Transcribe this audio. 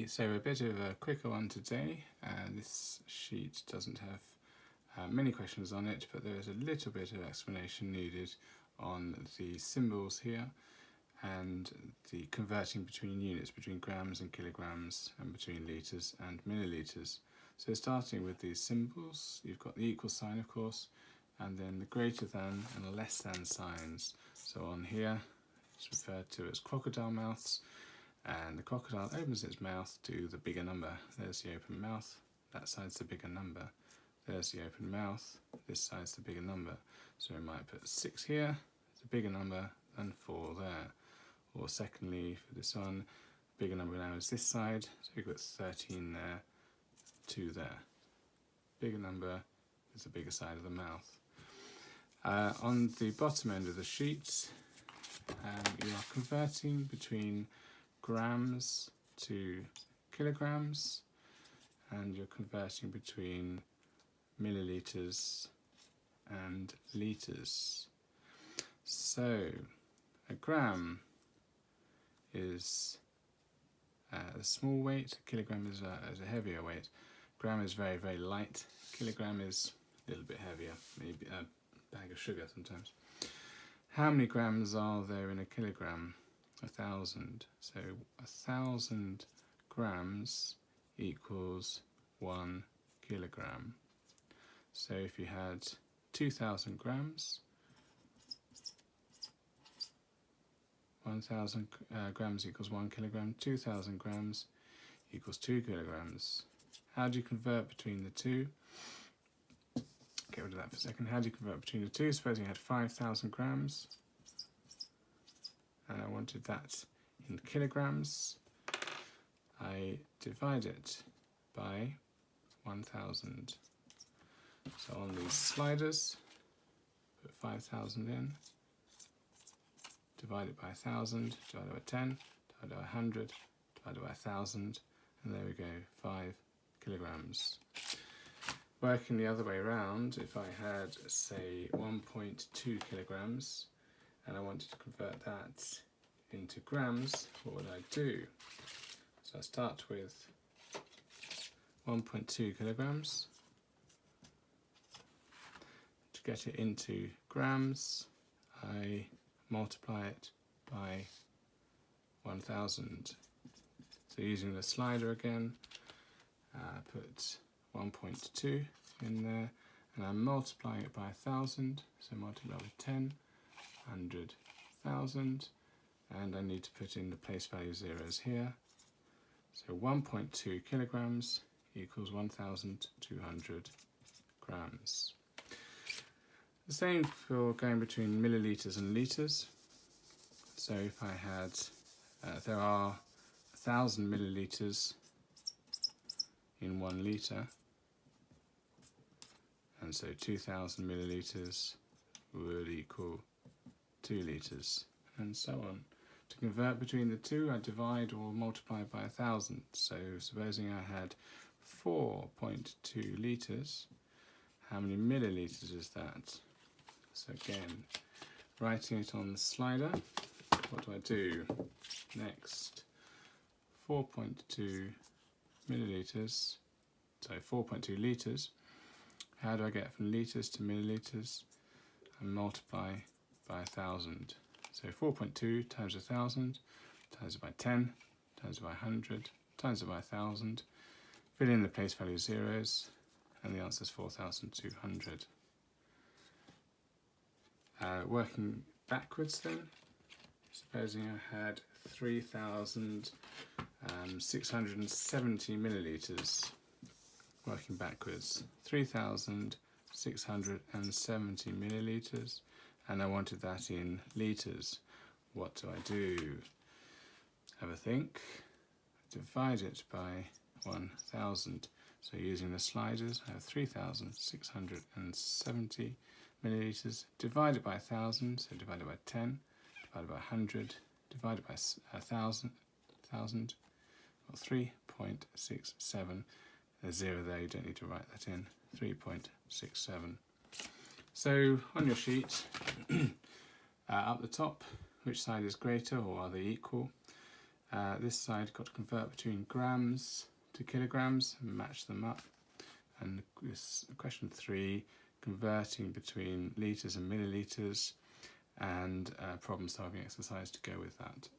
So a bit of a quicker one today. This sheet doesn't have many questions on it, but there is a little bit of explanation needed on the symbols here and the converting between units, between grams and kilograms, and between litres and millilitres. So starting with these symbols, you've got the equal sign, of course, and then the greater than and less than signs. So on here it's referred to as crocodile mouths, and the crocodile opens its mouth to the bigger number. There's the open mouth, that side's the bigger number. There's the open mouth, this side's the bigger number. So we might put 6 here, it's a bigger number than 4 there. Or secondly, for this one, bigger number now is this side, so we've got 13 there, 2 there. Bigger number is the bigger side of the mouth. On the bottom end of the sheet, you are converting between grams to kilograms, and you're converting between millilitres and litres. So a gram is a small weight, a kilogram is a heavier weight. Gram is very, very light, kilogram is a little bit heavier, maybe a bag of sugar sometimes. How many grams are there in a kilogram? 1,000. So 1,000 grams equals 1 kilogram. So if you had 2,000 grams, 1,000 grams equals 1 kilogram, 2,000 grams equals 2 kilograms. How do you convert between the two? Get rid of that for a second. How do you convert between the two? Suppose you had 5,000 grams and I wanted that in kilograms. I divide it by 1,000. So on these sliders, put 5,000 in, divide it by 1,000, divide it by 10, divide it by 100, divide it by 1,000, and there we go, 5 kilograms. Working the other way around, if I had, say, 1.2 kilograms, and I wanted to convert that into grams, what would I do? So I start with 1.2 kilograms. To get it into grams, I multiply it by 1,000. So using the slider again, put 1.2 in there, and I'm multiplying it by 1,000, so multiply with 10, 100, 1,000, and I need to put in the place value zeros here. So 1.2 kilograms equals 1,200 grams. The same for going between millilitres and litres. So if I had, there are 1,000 millilitres in 1 litre, and so 2,000 millilitres would equal 2 litres, and so on. To convert between the two, I divide or multiply by 1,000. So supposing I had 4.2 litres, how many millilitres is that? So again, writing it on the slider, what do I do? Next, 4.2 millilitres, so 4.2 litres. How do I get from litres to millilitres? And multiply by 1,000. So 4.2 times 1,000, times it by 10, times it by 100, times it by 1,000. Fill in the place value zeros, and the answer is 4,200. Working backwards then, supposing I had 3,670 millilitres. Working backwards, 3,670 millilitres, and I wanted that in litres. What do I do? Have a think. Divide it by 1,000. So using the sliders, I have 3,670 millilitres. Divide it by 1,000, so divide it by 10, divide it by 100, divide it by 1,000, or 3.67. There's 0 there, you don't need to write that in, 3.67. So on your sheet, up the top, which side is greater, or are they equal? This side got to convert between grams to kilograms and match them up. And this question 3, converting between litres and millilitres, and problem solving exercise to go with that.